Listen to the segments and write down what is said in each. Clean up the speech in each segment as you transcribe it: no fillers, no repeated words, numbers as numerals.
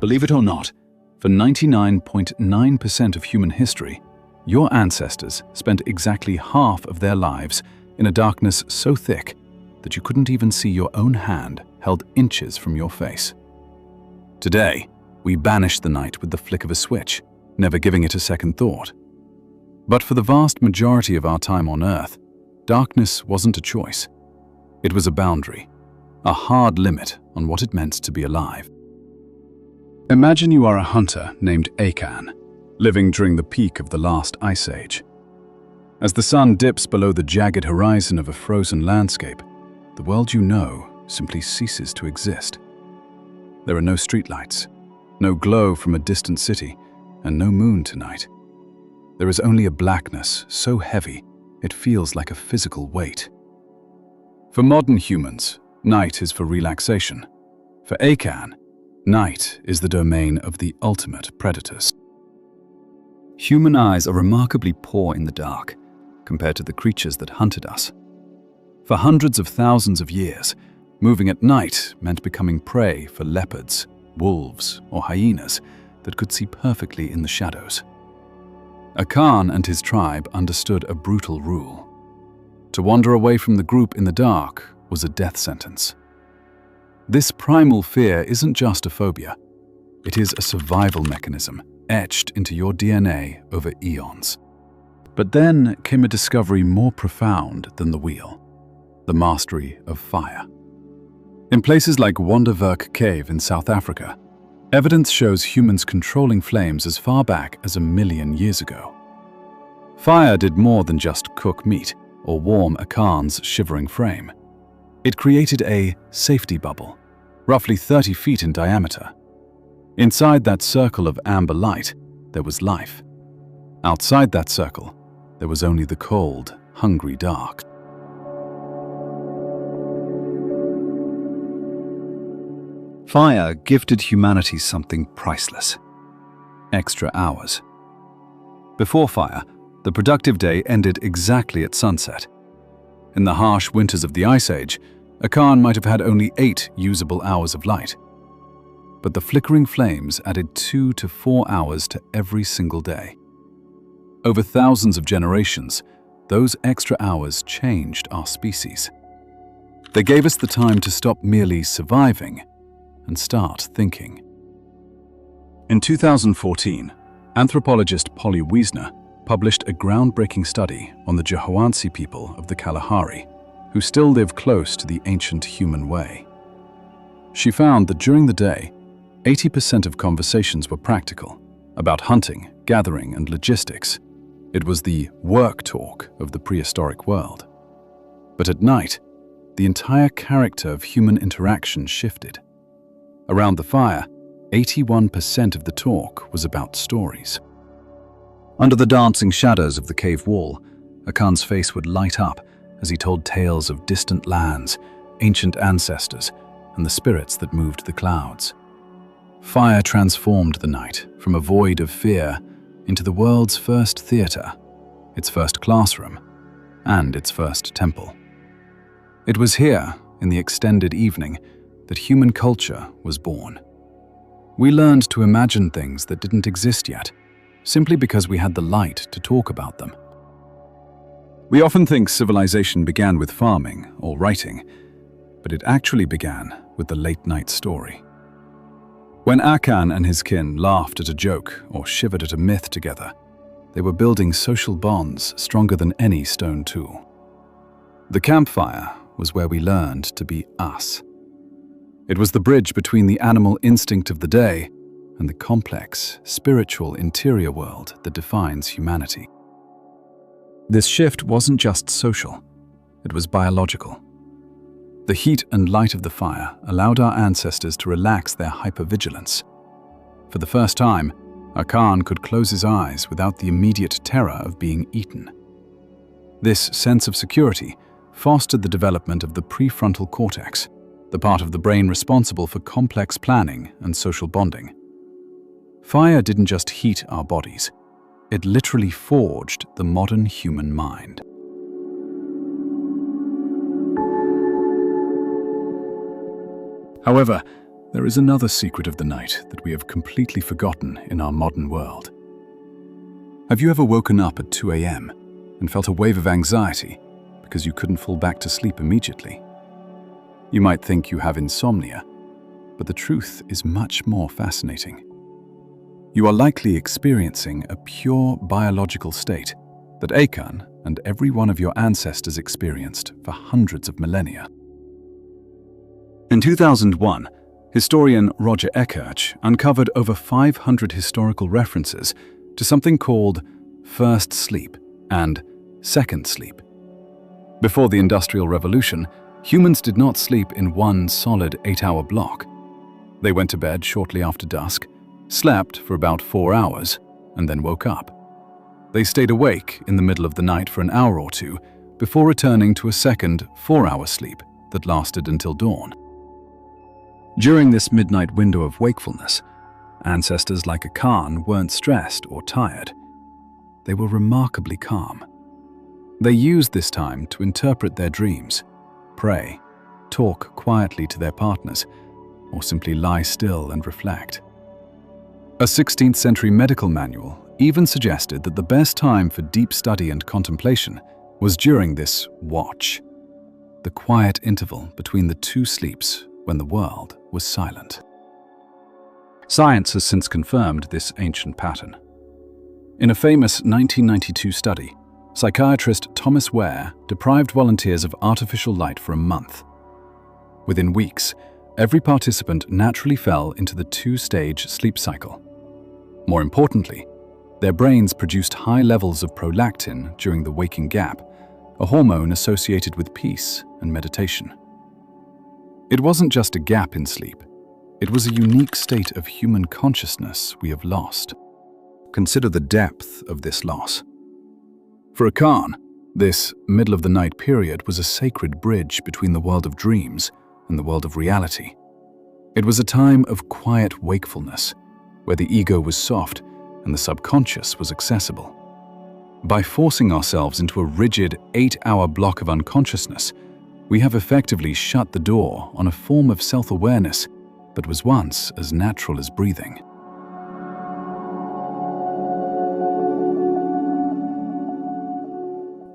Believe it or not, for 99.9% of human history, your ancestors spent exactly half of their lives in a darkness so thick that you couldn't even see your own hand held inches from your face. Today, we banish the night with the flick of a switch, never giving it a second thought. But for the vast majority of our time on Earth, darkness wasn't a choice. It was a boundary, a hard limit on what it meant to be alive. Imagine you are a hunter named Akan, living during the peak of the last ice age. As the sun dips below the jagged horizon of a frozen landscape, the world you know simply ceases to exist. There are no streetlights, no glow from a distant city, and no moon tonight. There is only a blackness so heavy it feels like a physical weight. For modern humans, night is for relaxation. For Akan, night is the domain of the ultimate predators. Human eyes are remarkably poor in the dark compared to the creatures that hunted us. For hundreds of thousands of years, moving at night meant becoming prey for leopards, wolves, or hyenas that could see perfectly in the shadows. Akan and his tribe understood a brutal rule. To wander away from the group in the dark was a death sentence. This primal fear isn't just a phobia. It is a survival mechanism etched into your DNA over eons. But then came a discovery more profound than the wheel: the mastery of fire. In places like Wonderwerk Cave in South Africa, evidence shows humans controlling flames as far back as 1 million years ago. Fire did more than just cook meat or warm Akan's shivering frame. It created a safety bubble, roughly 30 feet in diameter. Inside that circle of amber light, there was life. Outside that circle, there was only the cold, hungry dark. Fire gifted humanity something priceless: extra hours. Before fire, the productive day ended exactly at sunset. In the harsh winters of the Ice Age, Akan might have had only 8 usable hours of light. But the flickering flames added 2 to 4 hours to every single day. Over thousands of generations, those extra hours changed our species. They gave us the time to stop merely surviving and start thinking. In 2014, anthropologist Polly Wiesner published a groundbreaking study on the Jihawansi people of the Kalahari, who still live close to the ancient human way. She found that during the day, 80% of conversations were practical, about hunting, gathering, and logistics. It was the work talk of the prehistoric world. But at night, the entire character of human interaction shifted. Around the fire, 81% of the talk was about stories. Under the dancing shadows of the cave wall, Akan's face would light up as he told tales of distant lands, ancient ancestors, and the spirits that moved the clouds. Fire transformed the night from a void of fear into the world's first theater, its first classroom, and its first temple. It was here, in the extended evening, that human culture was born. We learned to imagine things that didn't exist yet, simply because we had the light to talk about them. We often think civilization began with farming or writing, but it actually began with the late-night story. When Akan and his kin laughed at a joke or shivered at a myth together, they were building social bonds stronger than any stone tool. The campfire was where we learned to be us. It was the bridge between the animal instinct of the day and the complex, spiritual interior world that defines humanity. This shift wasn't just social, it was biological. The heat and light of the fire allowed our ancestors to relax their hypervigilance. For the first time, Akan could close his eyes without the immediate terror of being eaten. This sense of security fostered the development of the prefrontal cortex, the part of the brain responsible for complex planning and social bonding. Fire didn't just heat our bodies, it literally forged the modern human mind. However, There is another secret of the night that we have completely forgotten in our modern world. Have you ever woken up at 2 a.m. and felt a wave of anxiety because you couldn't fall back to sleep immediately? You might think you have insomnia, but the truth is much more fascinating. You are likely experiencing a pure biological state that Achan and every one of your ancestors experienced for hundreds of millennia. In 2001, historian Roger Ekirch uncovered over 500 historical references to something called first sleep and second sleep. Before the Industrial Revolution, humans did not sleep in one solid 8-hour block. They went to bed shortly after dusk, slept for about 4 hours, and then woke up. They stayed awake in the middle of the night for an hour or two before returning to a second 4-hour sleep that lasted until dawn. During this midnight window of wakefulness, ancestors like Achan weren't stressed or tired. They were remarkably calm. They used this time to interpret their dreams, pray, talk quietly to their partners, or simply lie still and reflect. A 16th century medical manual even suggested that the best time for deep study and contemplation was during this watch, the quiet interval between the two sleeps when the world was silent. Science has since confirmed this ancient pattern. In a famous 1992 study, psychiatrist Thomas Ware deprived volunteers of artificial light for a month. Within weeks, every participant naturally fell into the 2-stage sleep cycle. More importantly, their brains produced high levels of prolactin during the waking gap, a hormone associated with peace and meditation. It wasn't just a gap in sleep. It was a unique state of human consciousness we have lost. Consider the depth of this loss. For Achan, this middle-of-the-night period was a sacred bridge between the world of dreams and the world of reality. It was a time of quiet wakefulness, where the ego was soft and the subconscious was accessible. By forcing ourselves into a rigid 8-hour block of unconsciousness, we have effectively shut the door on a form of self-awareness that was once as natural as breathing.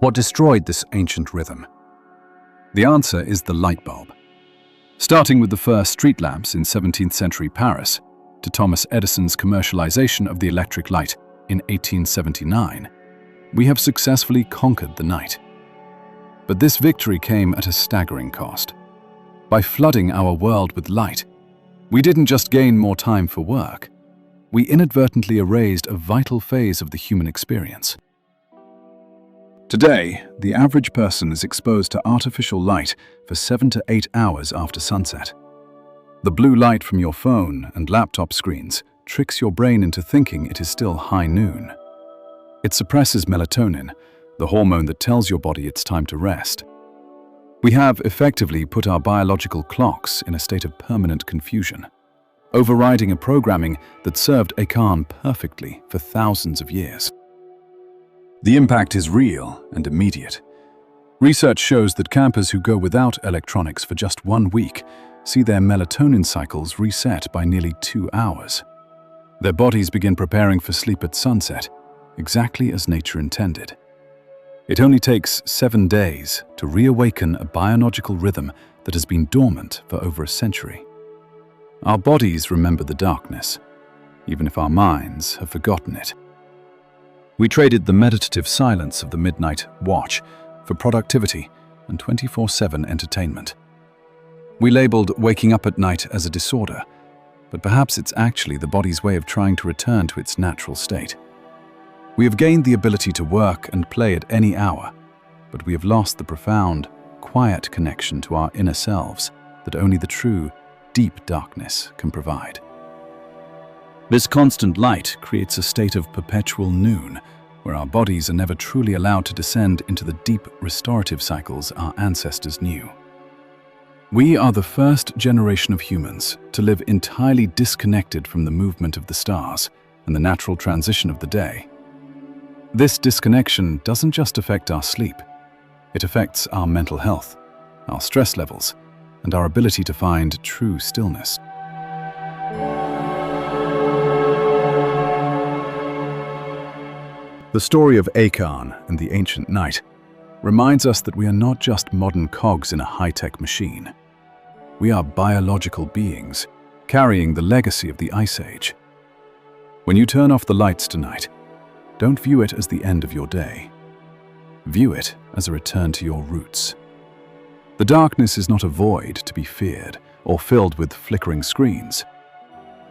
What destroyed this ancient rhythm? The answer is the light bulb. Starting with the first street lamps in 17th century Paris, to Thomas Edison's commercialization of the electric light in 1879, we have successfully conquered the night. But this victory came at a staggering cost. By flooding our world with light, we didn't just gain more time for work, we inadvertently erased a vital phase of the human experience. Today, the average person is exposed to artificial light for 7 to 8 hours after sunset. The blue light from your phone and laptop screens tricks your brain into thinking it is still high noon. It suppresses melatonin, the hormone that tells your body it's time to rest. We have effectively put our biological clocks in a state of permanent confusion, overriding a programming that served Achan perfectly for thousands of years. The impact is real and immediate. Research shows that campers who go without electronics for just 1 week see their melatonin cycles reset by nearly 2 hours. Their bodies begin preparing for sleep at sunset, exactly as nature intended. It only takes 7 days to reawaken a biological rhythm that has been dormant for over a century. Our bodies remember the darkness, even if our minds have forgotten it. We traded the meditative silence of the midnight watch for productivity and 24/7 entertainment. We labeled waking up at night as a disorder, but perhaps it's actually the body's way of trying to return to its natural state. We have gained the ability to work and play at any hour, but we have lost the profound, quiet connection to our inner selves that only the true, deep darkness can provide. This constant light creates a state of perpetual noon, where our bodies are never truly allowed to descend into the deep restorative cycles our ancestors knew. We are the first generation of humans to live entirely disconnected from the movement of the stars and the natural transition of the day. This disconnection doesn't just affect our sleep, it affects our mental health, our stress levels, and our ability to find true stillness. The story of Achan and the ancient night reminds us that we are not just modern cogs in a high-tech machine. We are biological beings, carrying the legacy of the Ice Age. When you turn off the lights tonight, don't view it as the end of your day. View it as a return to your roots. The darkness is not a void to be feared or filled with flickering screens.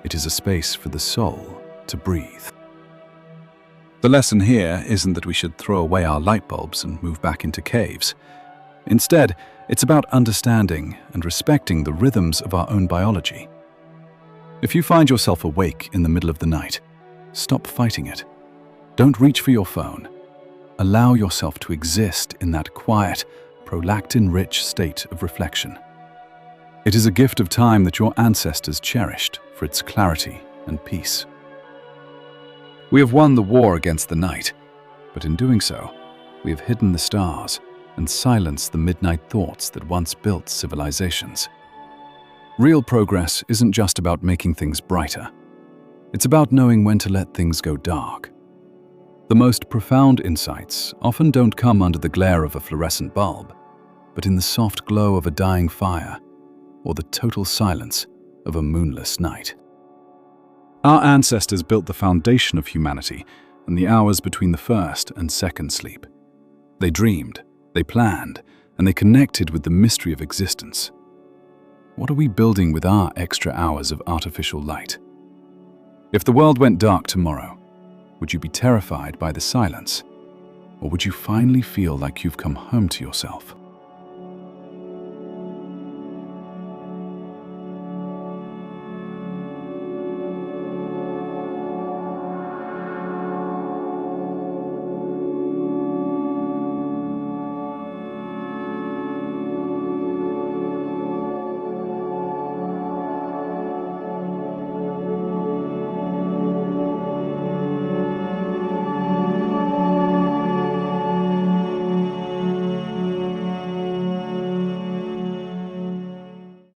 It is a space for the soul to breathe. The lesson here isn't that we should throw away our light bulbs and move back into caves. Instead, it's about understanding and respecting the rhythms of our own biology. If you find yourself awake in the middle of the night, stop fighting it. Don't reach for your phone. Allow yourself to exist in that quiet, prolactin-rich state of reflection. It is a gift of time that your ancestors cherished for its clarity and peace. We have won the war against the night, but in doing so, we have hidden the stars and silenced the midnight thoughts that once built civilizations. Real progress isn't just about making things brighter. It's about knowing when to let things go dark. The most profound insights often don't come under the glare of a fluorescent bulb, but in the soft glow of a dying fire or the total silence of a moonless night. Our ancestors built the foundation of humanity in the hours between the first and second sleep. They dreamed, they planned, and they connected with the mystery of existence. What are we building with our extra hours of artificial light? If the world went dark tomorrow, would you be terrified by the silence? Or would you finally feel like you've come home to yourself?